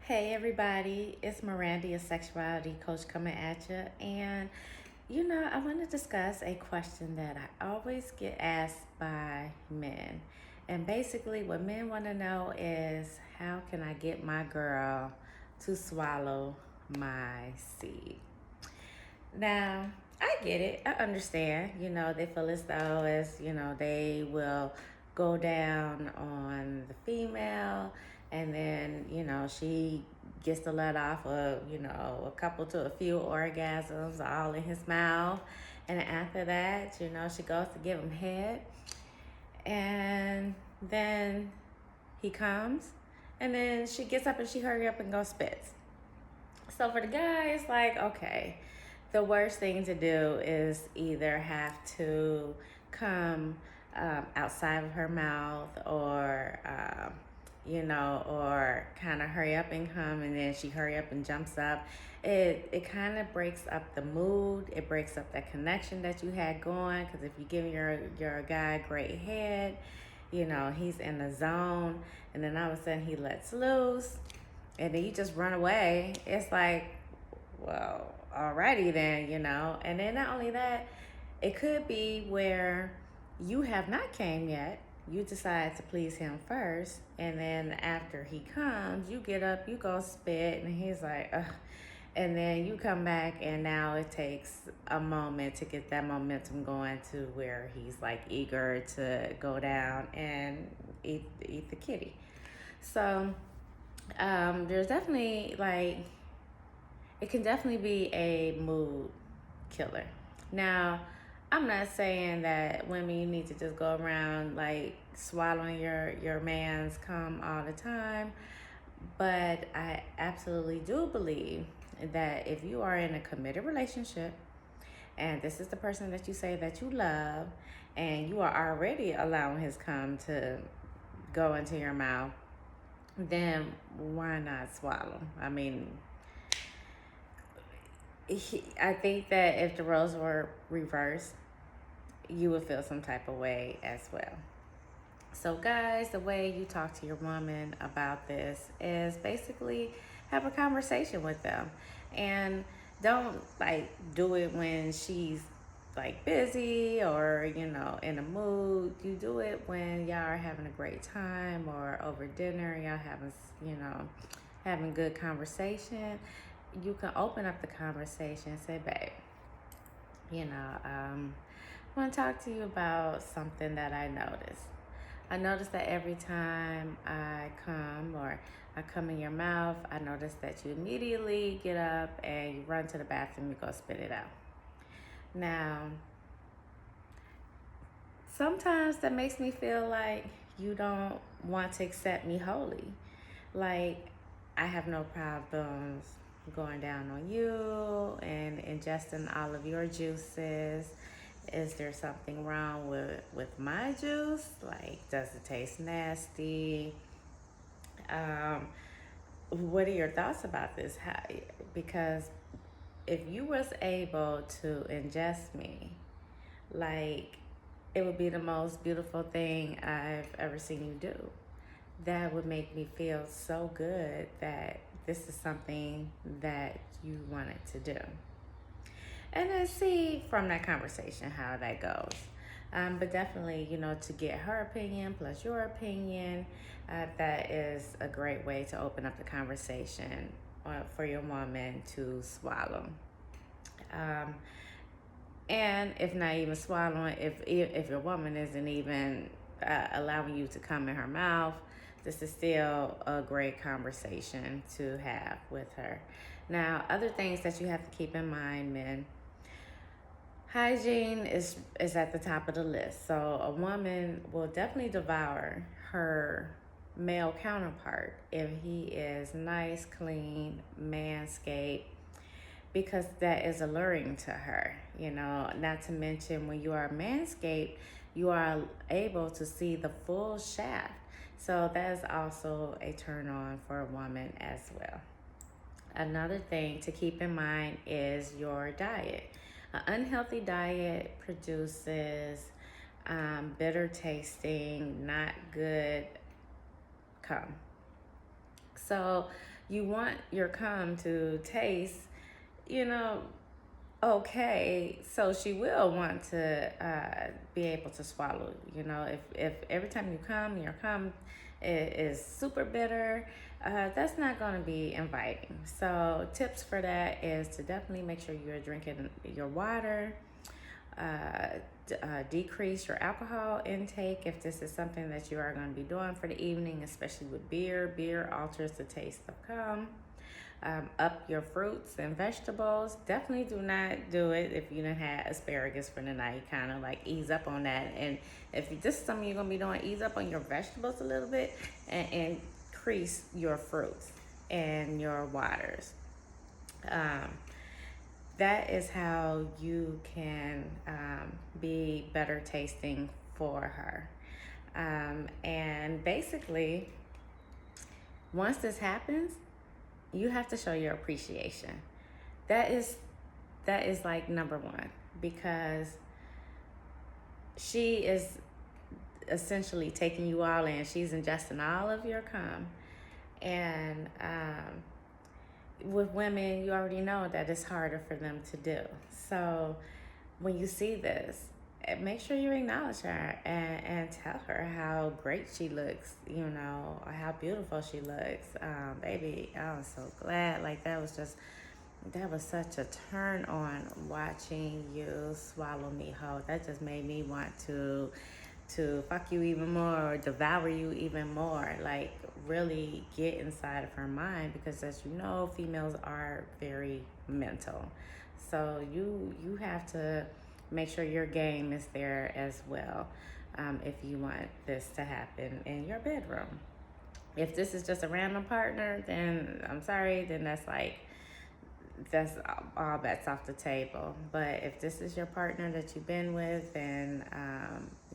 Hey everybody, it's Miranda, your sexuality coach, coming at you. And I want to discuss a question that I always get asked by men. And basically, what men want to know is how can I get my girl to swallow my seed? Now, I get it. I understand. They feel as though they will go down on the female and then, she gets to let off a couple to a few orgasms all in his mouth. And after that, she goes to give him head. And then he comes. And then she gets up and she hurry up and go spits. So for the guy, it's like, okay, the worst thing to do is either have to come outside of her mouth or kind of hurry up and come and then she hurry up and jumps up. It kind of breaks up the mood. It breaks up that connection that you had going, because if you give your guy great head, he's in the zone, and then all of a sudden he lets loose and then you just run away. It's like, well, alrighty then, And then not only that, it could be where you have not came yet. You decide to please him first, and then after he comes, you get up, you go spit, and he's like, ugh. And then you come back, and now it takes a moment to get that momentum going to where he's like eager to go down and eat the kitty. So there's definitely it can definitely be a mood killer. Now, I'm not saying that women, you need to just go around like swallowing your man's cum all the time, but I absolutely do believe that if you are in a committed relationship and this is the person that you say that you love, and you are already allowing his cum to go into your mouth, then why not swallow? I mean, I think that if the roles were reversed, you would feel some type of way as well. So, guys, the way you talk to your woman about this is basically have a conversation with them, and don't do it when she's busy or in a mood. You do it when y'all are having a great time or over dinner, y'all having good conversation. You can open up the conversation and say, babe, I want to talk to you about something that I noticed. I noticed that every time I come or I come in your mouth, I notice that you immediately get up and you run to the bathroom, you go spit it out. Now, sometimes that makes me feel like you don't want to accept me wholly. Like, I have no problems going down on you and ingesting all of your juices. Is there something wrong with my juice? Like, does it taste nasty? What are your thoughts about this? Because if you was able to ingest me, like, it would be the most beautiful thing I've ever seen you do. That would make me feel so good that this is something that you wanted to do. And then see from that conversation how that goes. But definitely, to get her opinion plus your opinion, that is a great way to open up the conversation for your woman to swallow. And if not even swallowing, if your woman isn't even allowing you to come in her mouth, this is still a great conversation to have with her. Now, other things that you have to keep in mind, men. Hygiene is at the top of the list. So a woman will definitely devour her male counterpart if he is nice, clean, manscaped, because that is alluring to her. Not to mention, when you are manscaped, you are able to see the full shaft. So that is also a turn on for a woman as well. Another thing to keep in mind is your diet. An unhealthy diet produces bitter tasting, not good cum. So you want your cum to taste, you know, okay, so she will want to be able to swallow. You know, if every time you come, your cum is super bitter, that's not going to be inviting. So tips for that is to definitely make sure you're drinking your water. Decrease your alcohol intake if this is something that you are going to be doing for the evening, especially with beer. Beer alters the taste of cum. Up your fruits and vegetables. Definitely do not do it if you done had asparagus for the night. Kind of like ease up on that. And if this is something you're going to be doing, ease up on your vegetables a little bit and increase your fruits and your waters. That is how you can be better tasting for her. And basically, once this happens, you have to show your appreciation. That is like number one, because she is essentially taking you all in. She's ingesting all of your cum. And with women, you already know that it's harder for them to do. So when you see this, make sure you acknowledge her and tell her how great she looks, you know, or how beautiful she looks. Baby, I was so glad. Like, that was such a turn on watching you swallow me whole. That just made me want to fuck you even more or devour you even more. Like, really get inside of her mind, because as you know, females are very mental. So you have to make sure your game is there as well, if you want this to happen in your bedroom. If this is just a random partner, then I'm sorry, then that's all bets off the table. But if this is your partner that you've been with and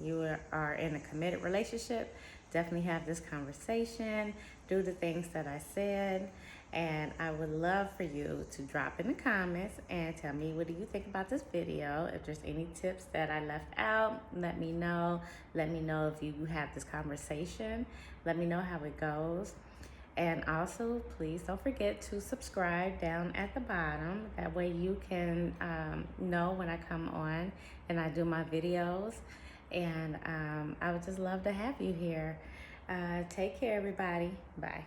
you are in a committed relationship, definitely have this conversation, do the things that I said. And I would love for you to drop in the comments and tell me, what do you think about this video? If there's any tips that I left out, let me know. Let me know if you have this conversation. Let me know how it goes. And also, please don't forget to subscribe down at the bottom. That way you can know when I come on and I do my videos. And I would just love to have you here. Take care, everybody. Bye.